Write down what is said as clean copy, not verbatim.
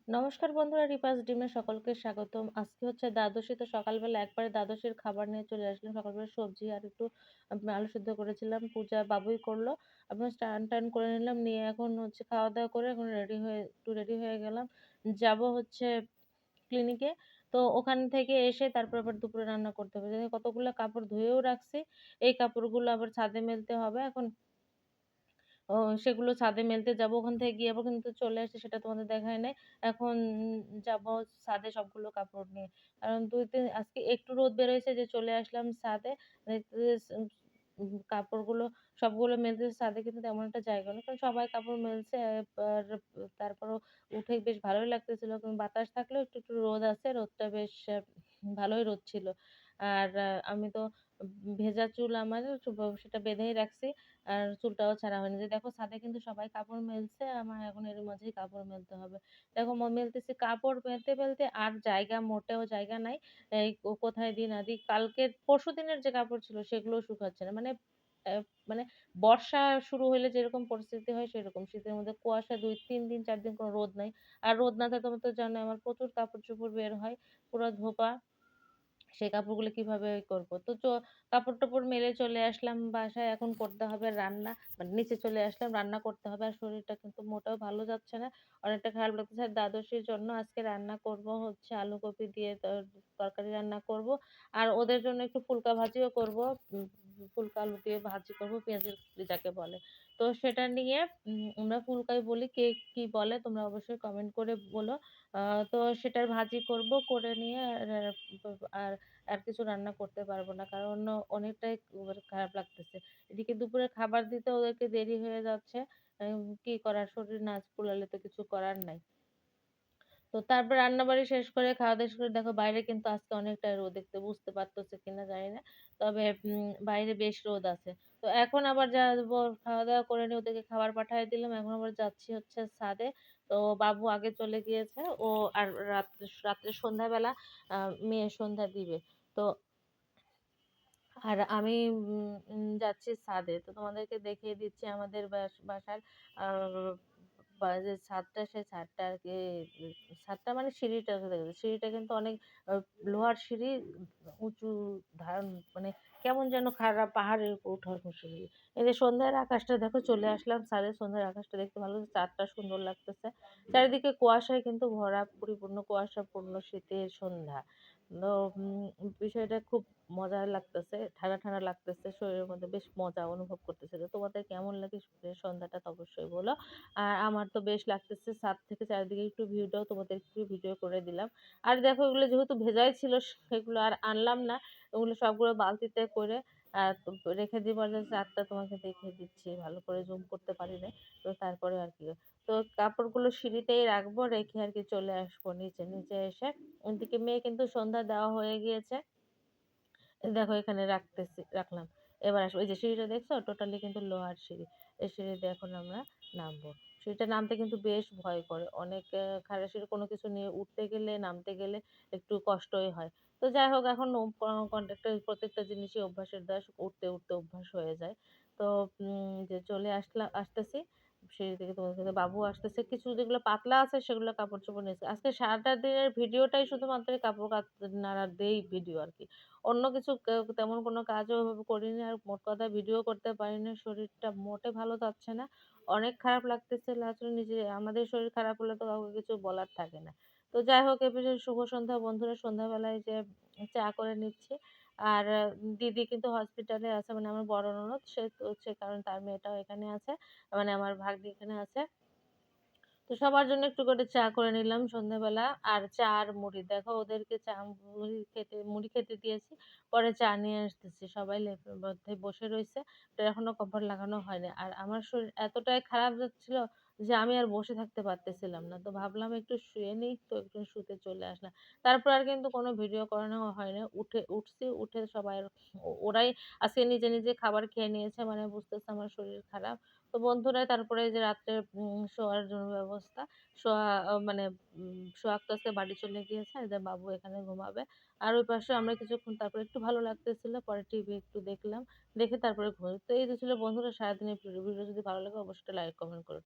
নমস্কার বন্ধুরা, রিপাস ডিমে সকলকে স্বাগতম। আজকে হচ্ছে দ্বাদশী, তো সকালবেলা একবারে দ্বাদশীর খাবার নিয়ে চলে আসলাম। সকালবেলা সবজি আর একটু আলু সিদ্ধ করেছিলাম। পূজা বাবুই করলো। আমি স্নান-টান করে নিলাম। নিয়ে এখন হচ্ছে খাওয়া-দাওয়া করে এখন রেডি হয়ে গেলাম। যাবো হচ্ছে ক্লিনিকে। তো ওখান থেকে এসে তারপর আবার দুপুরে রান্না করতে হবে। যেখানে কতগুলা কাপড় ধুয়েও রাখছি। এই কাপড়গুলো আবার ছাদে মেলতে হবে। এখন ও সেগুলো ছাদে মেলতে যাবো। ওখান থেকে গিয়ে আবার কিন্তু চলে আসছি, সেটা তোমাদের দেখাই নাই। এখন যাবো ছাদে সবগুলো কাপড় নিয়ে। কারণ ২-৩ আজকে একটু রোদ বেরোইছে যে চলে আসলাম ছাদে। দেখতেছি কাপড়গুলো সবগুলো মেলতেছি ছাদে, কিন্তু তেমন একটা জায়গা নেই। কারণ সবাই কাপড় মেলছে। আর তারপরেও উঠে বেশ ভালোই লাগতেছিল। কিন্তু বাতাস থাকলেও একটু, একটু রোদ আছে। রোদটা বেশ ভালোই রোদ ছিল। আর আমি তো ভেজা চুল আমার, সেটা বেঁধেই রাখছি। আর চুলটাও ছাড়া হয়নি। যে দেখো ছাদে কিন্তু সবাই কাপড় মেলছে। আমার এখন এর মাঝেই কাপড় মেলতে হবে। দেখো মেলতেছি কাপড় মেলতে আর মোটেও জায়গা নাই। এই কোথায় দিই না দিই। পরশুদিনের যে কাপড় ছিল সেগুলোও শুকাচ্ছে না। অ্যা মানে বর্ষা শুরু হইলে যেরকম পরিস্থিতি হয় সেরকম। শীতের মধ্যে কুয়াশা ২-৩ দিন ৪ দিন কোনো রোদ নাই। আর রোদ না থাকলে তোমরা তো জানোই আমার প্রচুর কাপড়-চোপড় বের হয়। পুরা ধোপা। সেই কাপড়গুলো কিভাবে করব? তো কাপড়-টাপড় মেলে চলে আসলাম বাসায়। এখন করতে হবে রান্না। মানে নিচে চলে আসলাম, রান্না করতে হবে। আর শরীরটা কিন্তু মোটেও ভালো যাচ্ছে না। অনেকটা খারাপ লাগতেছে। আর দ্বাদশীর জন্য আজকে রান্না করব হচ্ছে আলু কপি দিয়ে তরকারি রান্না করব। আর ওদের জন্য একটু ফুলকা ভাজিও করব। উম ফুলকা আলু দিয়ে ভাজি করব, পেঁয়াজের কলি যাকে বলে। তো সেটা নিয়ে আমরা ফুলকাই বলি। কে কি বলে তোমরা অবশ্যই কমেন্ট করে বলো। আ তো সেটার ভাজি করব। করে নিয়ে আর আর কিছু রান্না করতে পারব না। কারণ অনেকটাই খারাপ লাগতেছে। এদিকে দুপুরে খাবার দিতে ওদেরকে দেরি হয়ে যাচ্ছে। কি করার, শরীর না কুলালে তো কিছু করার নাই। তো তারপর রান্নাবাড়ি শেষ করে খাওয়া-দাওয়া শেষ করে দেখো বাইরে কিন্তু আজকে অনেকটা রোদ, দেখতে বুঝতে পারতেছো কিনা জানি না। তবে বাইরে বেশ রোদ আছে। তো এখন আবার যাবো, খাওয়া-দাওয়া করে নিয়ে ওদেরকে খাবার পাঠায় দিলাম। এখন আবার যাচ্ছি হচ্ছে ছাদে। তো বাবু আগে চলে গিয়েছে। ও আর রাত্রে সন্ধ্যাবেলা আ মেয়ে সন্ধ্যা দিবে। তো আর আমি উম উম যাচ্ছি ছাদে। তো তোমাদেরকে দেখিয়ে দিচ্ছি আমাদের বাসার আ যে ছাদটা, সেই ছাদটা আরকি ছাদটা মানে সিঁড়িটা দেখা যায়। সিঁড়িটা কিন্তু অনেক আ লোহার সিঁড়ি, উঁচু ধারণ মানে কেমন যেন খারাপ, পাহাড়ের উপর ওঠার মতো সিঁড়ি। এই যে সন্ধ্যার আকাশটা দেখো, চলে আসলাম ছাদে। সন্ধ্যার আকাশটা দেখতে ভালো লাগছে, চাঁদটা সুন্দর লাগতেছে। চারিদিকে কুয়াশায় কিন্তু ভরা, পরিপূর্ণ কুয়াশাপূর্ণ শীতের সন্ধ্যা। তো বিষয়টা খুব মজা লাগতেছে। ঠান্ডা, ঠান্ডা লাগতেছে। শরীরের মধ্যে বেশ মজা অনুভব করতেছি। তো তোমাদের কেমন লাগে সন্ধ্যাটা তো অবশ্যই বলো। আর আমার তো বেশ লাগতেছে। ছাদ থেকে চারিদিকে একটু ভিউটাও তোমাদের একটু ভিডিও করে দিলাম। আর দেখো এগুলো যেহেতু ভেজাই ছিল সেগুলো আর আনলাম না। ওগুলো সবগুলো বালতিতে করে তো রেখে দিব। আর ছাদটা তোমাকে দেখিয়ে দিচ্ছি। ভালো করে জুম করতে পারি নাই। তো তারপরে আর কি। তো কাপড়গুলো সিঁড়িতেই রাখবো, রেখে আরকি চলে আসবো নিচে। নিচে এসে ওদিকে মেয়ে কিন্তু সন্ধ্যা দেওয়া হয়ে গিয়েছে। দেখো এখানে রাখলাম। এবার আসো। এই যে সিঁড়িটা দেখছো? টোটালি কিন্তু লোহার সিঁড়ি। এই সিঁড়ি দিয়ে এখন আমরা নামবো। সিঁড়িটা নামতে কিন্তু বেশ ভয় করে। অনেক খাড়া সিঁড়ি, কোনো কিছু নিয়ে উঠতে গেলে, নামতে গেলে একটু কষ্টই হয়। তো যাই হোক, এখন কন্ট্রাক্টর প্রত্যেকটা জিনিসই অভ্যাসের দাস। উঠতে, উঠতে অভ্যাস হয়ে যায়। তো যে চলে আসতেছি। সিঁড়ি থেকে তোমাদের সাথে বাবু আসতেছে। কিছু যেগুলো পাতলা আছে সেগুলো কাপড়-চোপড় নিয়েছে। আজকে সারাটা দিনের ভিডিওটাই শুধুমাত্র এই কাপড় নাড়া দিয়েই ভিডিও আরকি। অন্য কিছু তেমন কোনো কাজও ওভাবে করিনি। আর মোট কথা ভিডিও করতে পারিনি। শরীরটা মোটে ভালো যাচ্ছে না। অনেক খারাপ লাগতেছে। আসলে আমাদের শরীর খারাপ হলে তো কাউকে কিছু বলার থাকে না। তো যাই হোক, এ বিষয়ে শুভ সন্ধ্যা বন্ধুরা। সন্ধ্যাবেলায় যে চা করে নিচ্ছি। আর দিদি কিন্তু হসপিটালে আছে, মানে আমার বড় ননদ। সে কারণে তার মেয়েটাও এখানে আছে। মানে আমার ভাগ্নি এখানে আছে। তো সবার জন্য একটু করে চা করে নিলাম সন্ধ্যাবেলা। আর চা আর মুড়ি। দেখো ওদেরকে মুড়ি খেতে দিয়েছি। পরে চা নিয়ে আসতেছি। সবাই লেপের মধ্যে বসে রইছে। তো এখনো কভার লাগানো হয়নি। আর আমার শরীর এতটাই খারাপ যাচ্ছিল যে আমি আর বসে থাকতে পারতেছিলাম না। তো ভাবলাম একটু শুয়ে নিই। তো একটু শুতে চলে আসলাম। তারপর আর কিন্তু কোনো ভিডিও করানো হয়নি। উঠছি, উঠে সবাই ওরাই আজকে নিজে, নিজে খাবার খেয়ে নিয়েছে। মানে বুঝতেছে আমার শরীর খারাপ। তো বন্ধুরা তারপরে এই যে রাত্রে শোয়ার জন্য ব্যবস্থা। মানে সোহাগ তো আজকে বাড়ি চলে গিয়েছে। যে বাবু এখানে ঘুমাবে। আর ওই পাশে আমরা কিছুক্ষণ তারপরে একটু ভালো লাগতেছিল। পরে টিভি একটু দেখলাম। দেখে তারপরে ঘুমাই। তো এই তো ছিল বন্ধুরা সারাদিনের ভিডিও। ভিডিও যদি ভালো লাগে অবশ্যই লাইক কমেন্ট করো।